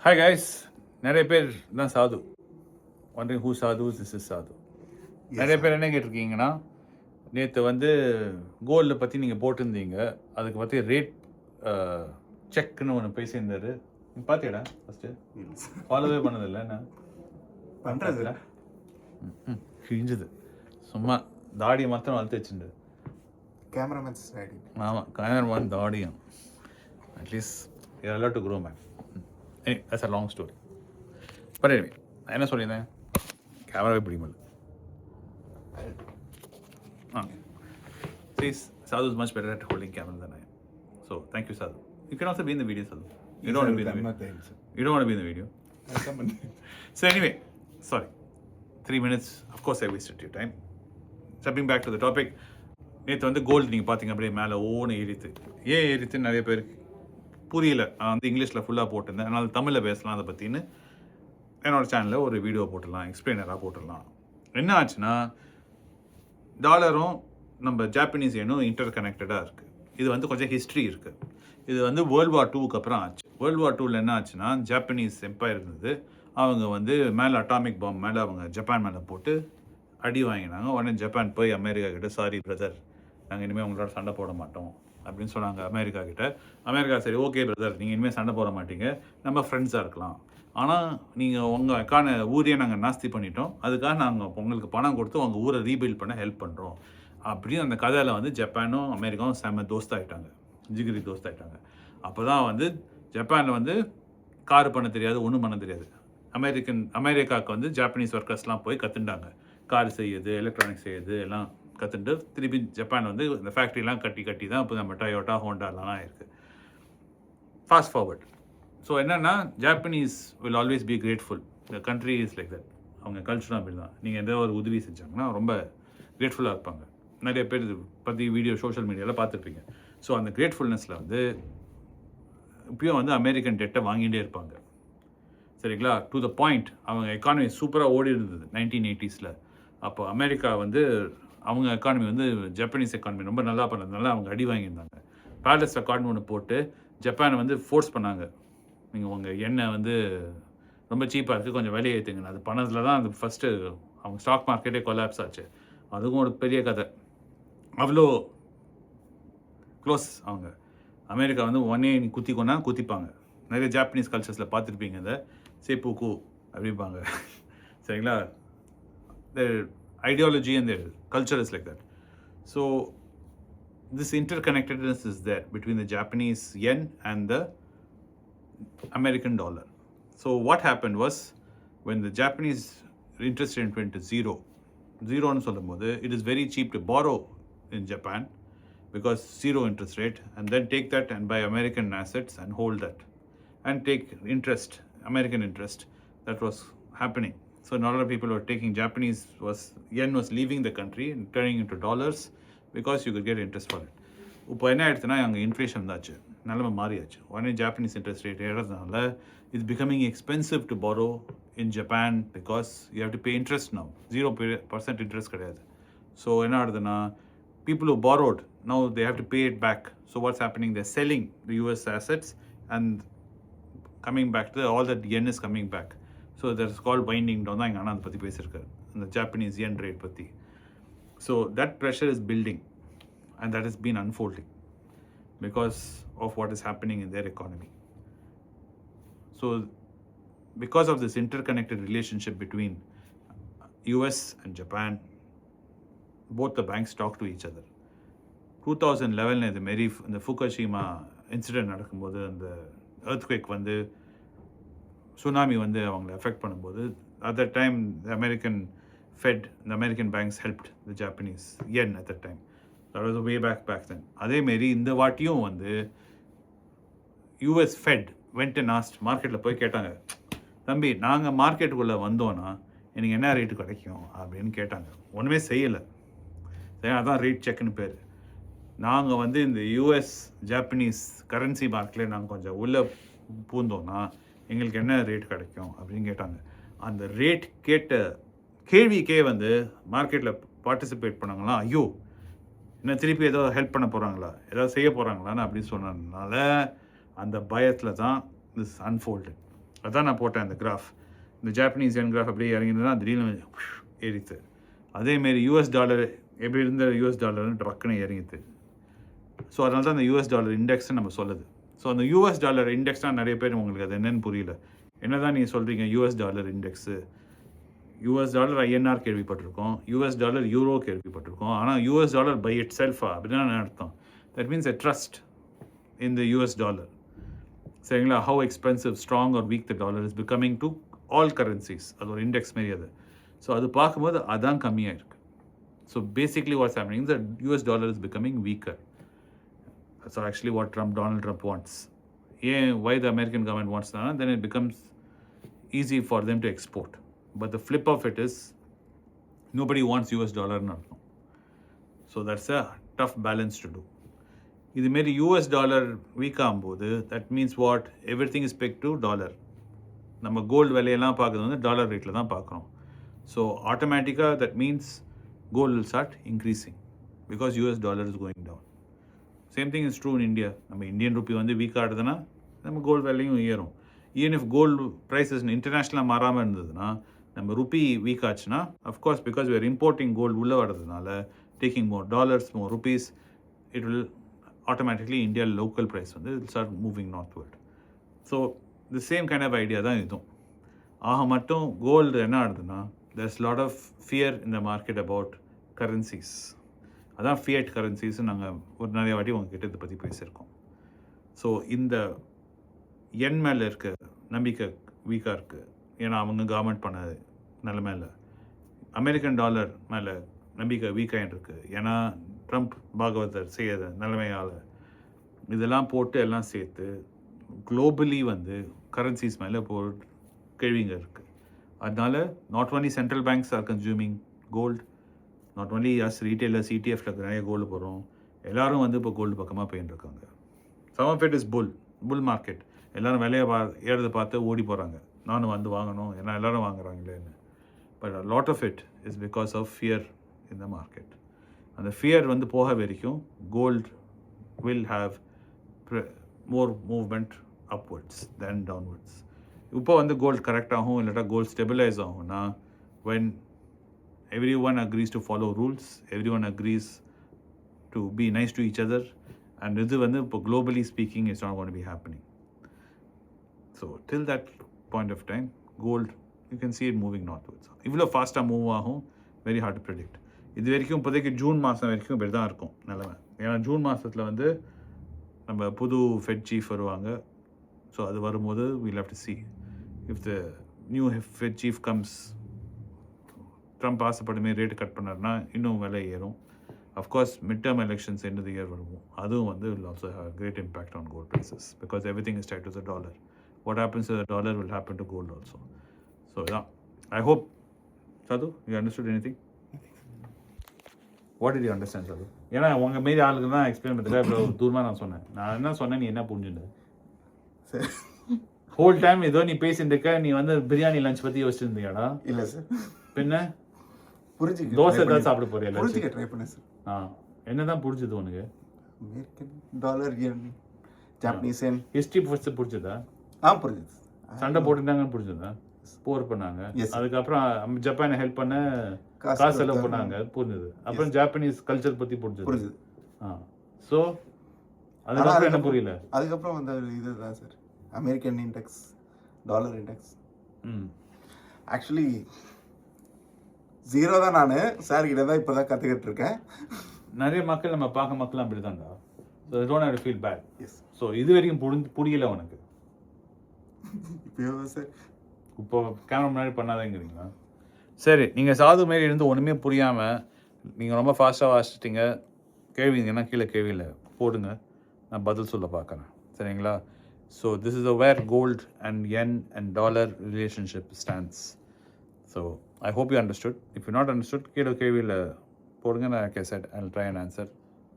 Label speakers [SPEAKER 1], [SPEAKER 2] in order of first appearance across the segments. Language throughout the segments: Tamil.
[SPEAKER 1] Hi guys, நிறைய பேர் தான் சாது. wondering who sadhu this is sadhu. நிறைய பேர் என்ன கேட்டிருக்கீங்கன்னா, நேற்று வந்து கோல்டை பற்றி நீங்கள் போட்டிருந்தீங்க, அதுக்கு பற்றி ரேட் செக்னு ஒன்று பேசியிருந்தாரு. நீ பார்த்தியாடா ஃபஸ்ட்டு? ஃபாலோவே பண்ணதில்லை என்ன
[SPEAKER 2] பண்ணுறதில்ல.
[SPEAKER 1] கிழிஞ்சுது, சும்மா தாடியை மாத்திரம் வளர்த்து வச்சுருந்தது.
[SPEAKER 2] கேமராமேன்ஸ் தாடி.
[SPEAKER 1] ஆமாம், கேமராமேன் தாடியும் at least you are allow to grow man. that's a long story. But anyway, நான் என்ன சொல்லியிருந்தேன், கேமராவே பிடிக்க முடியல. Please, Sadhu is much better at holding camera than I am. So, thank you, Sadhu. You can also be in the video, Sadhu. You don't want to be in the video. You don't want to be in the video. So anyway, sorry. 3 minutes, of course I wasted your time. Stepping back to the topic. நேற்று வந்து கோல்டு நீங்கள் பார்த்தீங்க அப்படியே மேலே ஓன்னு ஏறித்து. ஏன் ஏறித்துன்னு நிறைய பேருக்கு புரியல. நான் வந்து இங்கிலீஷில் ஃபுல்லாக போட்டிருந்தேன், அதனால் தமிழில் பேசலாம் அதை பற்றின்னு என்னோடய சேனலில் ஒரு வீடியோ போட்டுடலாம், எக்ஸ்பிளைனராக போட்டுடலாம். என்ன ஆச்சுன்னா, டாலரும் நம்ம ஜாப்பனீஸ் ஏனும் இன்டர் கனெக்டடாக இருக்குது. இது வந்து கொஞ்சம் ஹிஸ்ட்ரி இருக்குது. இது வந்து வேர்ல்டு வார் 2க்கு அப்புறம் ஆச்சு. வேர்ல்டு வார் 2ல் என்ன ஆச்சுன்னா, ஜாப்பனீஸ் எம்பையர் இருந்தது, அவங்க வந்து மேலே அட்டாமிக் பாம்பு மேலே அவங்க ஜப்பான் மேலே போட்டு அடி வாங்கினாங்க. உடனே ஜப்பான் போய் அமெரிக்கா கிட்ட, சாரி பிரதர், நாங்கள் இனிமேல் உங்களோட சண்டை போட மாட்டோம் அப்படின்னு சொன்னாங்க அமெரிக்கா கிட்ட. அமெரிக்கா சரி ஓகே பிரதர், நீங்கள் இனிமேல் சண்டை போட மாட்டீங்க, நம்ம ஃப்ரெண்ட்ஸாக இருக்கலாம், ஆனால் நீங்கள் உங்களுக்கான ஊரையே நாங்கள் நாஸ்தி பண்ணிட்டோம், அதுக்காக நாங்கள் உங்களுக்கு பணம் கொடுத்து உங்கள் ஊரை ரீபில்ட் பண்ண ஹெல்ப் பண்ணுறோம் அப்படின்னு அந்த கதையில் வந்து ஜப்பானும் அமெரிக்காவும் செம்ம தோஸ்தாயிட்டாங்க, ஜிகிரி தோஸ்தாயிட்டாங்க. அப்போ தான் வந்து ஜப்பானில் வந்து கார் பண்ண தெரியாது, ஒன்றும் பண்ண தெரியாது. அமெரிக்காவுக்கு வந்து ஜாப்பனீஸ் ஒர்க்கர்ஸ்லாம் போய் கற்றுண்டாங்க, கார் செய்யுது, எலக்ட்ரானிக்ஸ் செய்யுது எல்லாம் கற்றுட்டு திருப்பி ஜப்பான் வந்து இந்த ஃபேக்ட்ரிலாம் கட்டி தான் இப்போ நம்ம டொயோட்டா ஹோண்டாலாம் இருக்குது. Fast forward. ஸோ என்னென்னா, Japanese will always be grateful. The country is like that. அவங்க கல்ச்சரும் அப்படி தான். நீங்கள் எந்த ஒரு உதவி செஞ்சாங்கன்னா ரொம்ப கிரேட்ஃபுல்லாக இருப்பாங்க. நிறைய பேர் இது பற்றி வீடியோ சோஷியல் மீடியாவில் பார்த்துருப்பீங்க. ஸோ அந்த கிரேட்ஃபுல்னஸில் வந்து இப்பயும் வந்து அமெரிக்கன் டெட்டை வாங்கிகிட்டே இருப்பாங்க, சரிங்களா? டு த பாயிண்ட் அவங்க எக்கானமி சூப்பராக ஓடி இருந்தது 1980s. அப்போ அமெரிக்கா வந்து அவங்க எக்கானமி வந்து ஜப்பானீஸ் எக்கானமி ரொம்ப நல்லா பண்ணதுனால அவங்க அடி வாங்கியிருந்தாங்க. பேலஸ் ரெக்கார்ட்னு ஒன்று போட்டு ஜப்பானை வந்து ஃபோர்ஸ் பண்ணாங்க, நீங்கள் உங்கள் எண்ணெய் வந்து ரொம்ப சீப்பாக இருக்குது, கொஞ்சம் விலையை ஏற்றுங்க. அது பண்ணதில் தான் அது ஃபஸ்ட்டு அவங்க ஸ்டாக் மார்க்கெட்டே கொலாப்ஸ் ஆச்சு. அதுவும் ஒரு பெரிய கதை. அவ்வளோ க்ளோஸ் அவங்க. அமெரிக்கா வந்து ஒன்னே நீ குத்திக்கோன்னா குத்திப்பாங்க. நிறைய ஜாப்பனீஸ் கல்ச்சர்ஸில் பார்த்துருப்பீங்க, இந்த சேப்புக்கு அப்படிப்பாங்க, சரிங்களா? their ideology and their culture is like that. So this interconnectedness is there between the Japanese yen and the American dollar. So what happened was, when the Japanese interest rate went to zero nu சொல்லும்போது, it is very cheap to borrow in Japan because zero interest rate, and then take that and buy American assets and hold that and take interest, American interest. That was happening. So a lot of people were taking Japanese, yen was leaving the country and turning into dollars because you could get interest for it. இப்போ என்ன ஆயிடுச்சுன்னா, அங்கே இன்ஃப்ளேஷன் தாச்சு, நிலைமை மாறியாச்சு. உடனே ஜாப்பனீஸ் இன்ட்ரெஸ்ட் ரேட் ஏறதுனால it's becoming expensive to borrow in Japan because you have to pay interest now. 0% interest கிடையாது. ஸோ என்ன ஆகுதுன்னா, people who borrowed, now they have to pay it back. So what's happening? They're selling the US assets and coming back to all that yen is coming back. So that's called winding down. தான் எங்கள் அண்ணா அதை பற்றி பேசியிருக்காரு, இந்த ஜாப்பனீஸ் yen ரேட் பற்றி. So that pressure is building and that has been unfolding because of what is happening in their economy. So because of this interconnected relationship between US and Japan, both the banks talk to each other. 2011 இந்த மாரி இந்த ஃபுகுஷிமா இன்சிடென்ட் நடக்கும்போது, அந்த எர்த்குவேக் வந்து சுனாமி வந்து அவங்களை எஃபெக்ட் பண்ணும்போது, at that time the American Fed, the American banks helped the Japanese yen at that time. That was way back then. அதேமாரி இந்த வாட்டியும் வந்து US Fed went and asked, மார்க்கெட்டில் போய் கேட்டாங்க, தம்பி நாங்கள் மார்க்கெட்டுக்குள்ளே வந்தோன்னா எனக்கு என்ன ரேட்டு கிடைக்கும் அப்படின்னு கேட்டாங்க. ஒன்றுமே செய்யலை. சரி, அதான் ரேட் செக்னு பேர். நாங்கள் வந்து இந்த US ஜாப்பனீஸ் கரன்சி மார்க்கெட்டில் நாங்கள் கொஞ்சம் உள்ளே பூந்தோன்னா எங்களுக்கு என்ன ரேட் கிடைக்கும் அப்படின்னு கேட்டாங்க. அந்த ரேட் கேட்ட கேள்விக்கே வந்து மார்க்கெட்டில் பார்ட்டிசிபேட் பண்ணாங்களாம், ஐயோ என்ன திருப்பி ஏதோ ஹெல்ப் பண்ண போகிறாங்களா, ஏதாவது செய்ய போகிறாங்களான்னு அப்படின்னு சொன்னதுனால அந்த பயத்தில் தான் திஸ் அன்ஃபோல்டு. அதான் நான் போட்டேன் அந்த கிராஃப். இந்த ஜாப்பனீஸ் yen கிராஃப் அப்படியே இறங்கினா திடீர்னு ஏறித்து. அதேமாரி யூஎஸ் டாலர் எப்படி இருந்த யூஎஸ் டாலர்னு டக்குன்னு இறங்கிது. ஸோ அதனால தான் அந்த யூஎஸ் டாலர் இண்டெக்ஸ்ன்னு நம்ம சொல்லுது. ஸோ அந்த யூஎஸ் டாலர் இண்டெக்ஸ்னால் நிறைய பேர் உங்களுக்கு அது என்னன்னு புரியல. என்ன தான் நீங்கள் சொல்கிறீங்க US dollar index? US dollar INR கேள்விப்பட்டிருக்கோம், யூஎஸ் டாலர் யூரோ கேள்விப்பட்டிருக்கோம். ஆனால் யூஎஸ் டாலர் பை இட் செல்ஃபா அப்படின்னா அர்த்தம். That means a trust in the US dollar. சரிங்களா? How expensive, strong or weak the dollar is becoming to all currencies. அது ஒரு இண்டெக்ஸ் மாரி அது. ஸோ அது பார்க்கும்போது அதான் கம்மியாக இருக்குது. So basically what's happening the US dollar is becoming weaker. That's actually what Donald Trump wants. Why the American government wants that? Then it becomes easy for them to export. But the flip of it is nobody wants US dollar now. So that's a tough balance to do. இது மாரி US dollar weak ஆகும்போது that means what? Everything is pegged to dollar. நம்ம கோல்டு விலையெல்லாம் பார்க்குறது வந்து டாலர் ரேட்டில் தான் பார்க்குறோம். ஸோ ஆட்டோமேட்டிக்காக that means gold will start increasing because US dollar is going down. Same thing is true in India. நம்ம இந்தியன் ருப்பி வந்து வீக் ஆகுதுன்னா நம்ம கோல்டு வேலையும் ஏறும். ஈவன் இஃப் கோல்டு ப்ரைஸஸ் இன்டர்நேஷ்னலாக மாறாமல் இருந்ததுன்னா நம்ம ருப்பி வீக் ஆச்சுன்னா of course because we are importing gold உள்ளே வர்றதுனால taking more dollars, more rupees, it will automatically India local price வந்து it start moving northward. So the same kind of idea தான் இதுவும். ஆக மட்டும் கோல்டு என்ன ஆகுதுன்னா there's lot of fear in the market about currencies. அதான் ஃபியட் கரன்சிஸ் நாங்கள் ஒரு நிறைய வாட்டி உங்ககிட்ட இதை பற்றி பேசியிருக்கோம். ஸோ இந்த என் மேலே இருக்க நம்பிக்கை வீக்காக இருக்குது. ஏன்னா அவங்க கவர்மெண்ட் பண்ண நிலைமை இல்லை. அமெரிக்கன் டாலர் மேலே நம்பிக்கை வீக்காகிட்டு இருக்குது. ஏன்னா ட்ரம்ப் பாகவதர் செய்யாத நிலைமையால் இதெல்லாம் போட்டு எல்லாம் சேர்த்து குளோபலி வந்து கரன்சிஸ் மேலே கேள்விங்க இருக்குது. அதனால not only central banks are consuming gold, not only as retailers, ETF நிறைய கோல்டு போகிறோம். எல்லோரும் வந்து இப்போ கோல்டு பக்கமாக போயின்னு இருக்காங்க. Some of it is bull market. எல்லோரும் விலையை ஏறதை பார்த்து ஓடி போகிறாங்க. நானும் வந்து வாங்கணும், ஏன்னா எல்லோரும் வாங்குறாங்களேன்னு. But lot of it is because of fear in the market. அந்த ஃபியர் வந்து போக வரைக்கும் gold will have more movement upwards then downwards. இப்போ வந்து கோல்டு கரெக்ட் ஆகும், இல்லாட்டா கோல்டு ஸ்டெபிலைஸ் ஆகும்னா when everyone agrees to follow rules, everyone agrees to be nice to each other, and இது வந்து இப்போ globally speaking it's not going to be happening. So till that point of time gold you can see it moving northwards. இவ்வளோ ஃபாஸ்ட்டாக மூவ் ஆகும், வெரி ஹார்ட் டு ப்ரெடிக்ட். இது வரைக்கும் இப்போதைக்கு ஜூன் மாதம் வரைக்கும் இப்படி தான் இருக்கும் நிலமை. ஏன்னா ஜூன் மாதத்தில் வந்து நம்ம புது ஃபெட் சீஃப் வருவாங்க. ஸோ அது வரும்போது we'll have to see if the new Fed chief comes. Trump ஆசைப்படுமே ரேட்டு கட் பண்ணார்னா இன்னும் விலை ஏறும். Of course mid term elections end of the year வருவோம். அதுவும் வந்து will also have a great impact on gold prices because everything is tied to the dollar. What happens to the dollar will happen to gold also. So yeah, I hope Sadhu you understood anything. What did you understand, Sadhu? ஏன்னா உங்கள் மாரி ஆளுக்கு தான் எக்ஸ்பிளைன் பண்ணுறதுக்காக இவ்வளோ தூரமாக நான் சொன்னேன். நான் என்ன சொன்னேன், நீ என்ன புரிஞ்சுட்ட?
[SPEAKER 2] சார்
[SPEAKER 1] ஹோல் டைம் ஏதோ நீ பேசிட்டு இருக்க, நீ வந்து பிரியாணி லஞ்ச் பற்றி யோசிச்சிருந்தியாடா?
[SPEAKER 2] இல்லை சார்,
[SPEAKER 1] பின்ன
[SPEAKER 2] புரிஞ்சுக்க
[SPEAKER 1] தோசை தான் சாப்பிட போறியா?
[SPEAKER 2] புரிஞ்சுக்க ட்ரை பண்ணேன் சார்.
[SPEAKER 1] என்னதான் புரிஞ்சுது உனக்கு?
[SPEAKER 2] American dollar, yen, Japanese yen.
[SPEAKER 1] History first புரிஞ்சுதா?
[SPEAKER 2] புரிஞ்சுது.
[SPEAKER 1] சண்டை போட்டுட்டாங்கன்னு புரிஞ்சுதா? போர் பண்ணாங்க, அதுக்கப்புறம் ஜப்பானை ஹெல்ப் பண்ண காசு செலவு பண்ணாங்க, புரிஞ்சுது. அப்புறம் ஜாப்பனீஸ் கல்ச்சர் பத்தி புரிஞ்சுது. ஸோ அதுக்கப்புறம் என்ன புரியல?
[SPEAKER 2] அதுக்கப்புறம் அந்த இதுதான் sir American index, dollar index. Actually zero தான். நான் சார் கிட்ட தான் இப்போ தான் கற்றுக்கிட்டு இருக்கேன்.
[SPEAKER 1] நிறைய மக்கள் நம்ம பார்க்க மக்கள் அப்படி தான்டா. So I don't have to feel bad. So இது வரைக்கும் புரியல உனக்கு?
[SPEAKER 2] இப்போ சார்
[SPEAKER 1] இப்போ கேமரா முன்னாடி பண்ணாதேங்கிறீங்களா? சரி, நீங்கள் சாது மாரி இருந்து ஒன்றுமே புரியாமல் நீங்கள் ரொம்ப ஃபாஸ்ட்டாக வாசிச்சிட்டிங்க. கேள்விங்கன்னா கீழே கேள்வியில் போடுங்க, நான் பதில் சொல்ல பார்க்குறேன். சரிங்களா? So this is where gold and yen and dollar relationship stands. So I hope you understood. If you're not understood, kilo KVL porunga, like I said, I'll try and answer.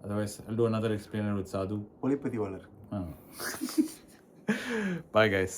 [SPEAKER 1] Otherwise, I'll do another explainer with Sadhu.
[SPEAKER 2] Polipathivalar.
[SPEAKER 1] Bye guys.